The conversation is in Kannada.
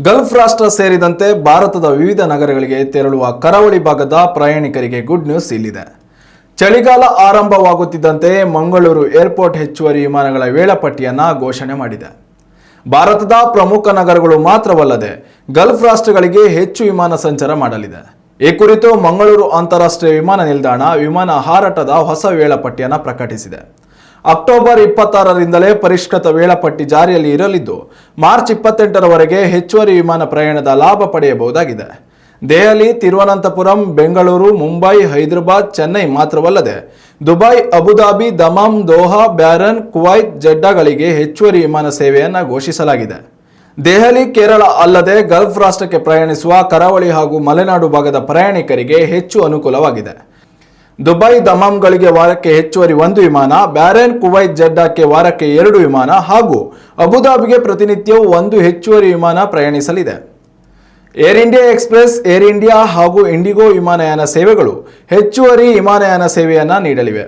ಗಲ್ಫ್ ರಾಷ್ಟ್ರ ಸೇರಿದಂತೆ ಭಾರತದ ವಿವಿಧ ನಗರಗಳಿಗೆ ತೆರಳುವ ಕರಾವಳಿ ಭಾಗದ ಪ್ರಯಾಣಿಕರಿಗೆ ಗುಡ್ ನ್ಯೂಸ್ ಇಲ್ಲಿದೆ. ಚಳಿಗಾಲ ಆರಂಭವಾಗುತ್ತಿದ್ದಂತೆ ಮಂಗಳೂರು ಏರ್ಪೋರ್ಟ್ ಹೆಚ್ಚುವರಿ ವಿಮಾನಗಳ ವೇಳಾಪಟ್ಟಿಯನ್ನು ಘೋಷಣೆ ಮಾಡಿದೆ. ಭಾರತದ ಪ್ರಮುಖ ನಗರಗಳು ಮಾತ್ರವಲ್ಲದೆ ಗಲ್ಫ್ ರಾಷ್ಟ್ರಗಳಿಗೆ ಹೆಚ್ಚು ವಿಮಾನ ಸಂಚಾರ ಮಾಡಲಿದೆ. ಈ ಕುರಿತು ಮಂಗಳೂರು ಅಂತಾರಾಷ್ಟ್ರೀಯ ವಿಮಾನ ನಿಲ್ದಾಣ ವಿಮಾನ ಹಾರಾಟದ ಹೊಸ ವೇಳಾಪಟ್ಟಿಯನ್ನು ಪ್ರಕಟಿಸಿದೆ. ಅಕ್ಟೋಬರ್ 26ರಿಂದಲೇ ಪರಿಷ್ಕೃತ ವೇಳಾಪಟ್ಟಿ ಜಾರಿಯಲ್ಲಿ ಇರಲಿದ್ದು ಮಾರ್ಚ್ 28ರವರೆಗೆ ಹೆಚ್ಚುವರಿ ವಿಮಾನ ಪ್ರಯಾಣದ ಲಾಭ ಪಡೆಯಬಹುದಾಗಿದೆ. ದೆಹಲಿ, ತಿರುವನಂತಪುರಂ, ಬೆಂಗಳೂರು, ಮುಂಬೈ, ಹೈದರಾಬಾದ್, ಚೆನ್ನೈ ಮಾತ್ರವಲ್ಲದೆ Dubai, Abu Dhabi, Dammam, Doha, Bahrain, Kuwait, ಜೆಡ್ಡಾಗಳಿಗೆ ಹೆಚ್ಚುವರಿ ವಿಮಾನ ಸೇವೆಯನ್ನು ಘೋಷಿಸಲಾಗಿದೆ. ದೆಹಲಿ, ಕೇರಳ ಅಲ್ಲದೆ ಗಲ್ಫ್ ರಾಷ್ಟ್ರಕ್ಕೆ ಪ್ರಯಾಣಿಸುವ ಕರಾವಳಿ ಹಾಗೂ ಮಲೆನಾಡು ಭಾಗದ ಪ್ರಯಾಣಿಕರಿಗೆ ಹೆಚ್ಚು ಅನುಕೂಲವಾಗಿದೆ. ದುಬೈ, ದಮಾಮ್ಗಳಿಗೆ ವಾರಕ್ಕೆ ಹೆಚ್ಚುವರಿ 1 ವಿಮಾನ, ಬ್ಯಾರೇನ್, ಕುವೈತ್, ಜೆಡ್ಡಾಕ್ಕೆ ವಾರಕ್ಕೆ 2 ವಿಮಾನ ಹಾಗೂ ಅಬುಧಾಬಿಗೆ ಪ್ರತಿನಿತ್ಯವೂ 1 ಹೆಚ್ಚುವರಿ ವಿಮಾನ ಪ್ರಯಾಣಿಸಲಿದೆ. Air India Express, Air India ಹಾಗೂ ಇಂಡಿಗೋ ವಿಮಾನಯಾನ ಸೇವೆಗಳು ಹೆಚ್ಚುವರಿ ವಿಮಾನಯಾನ ಸೇವೆಯನ್ನು ನೀಡಲಿವೆ.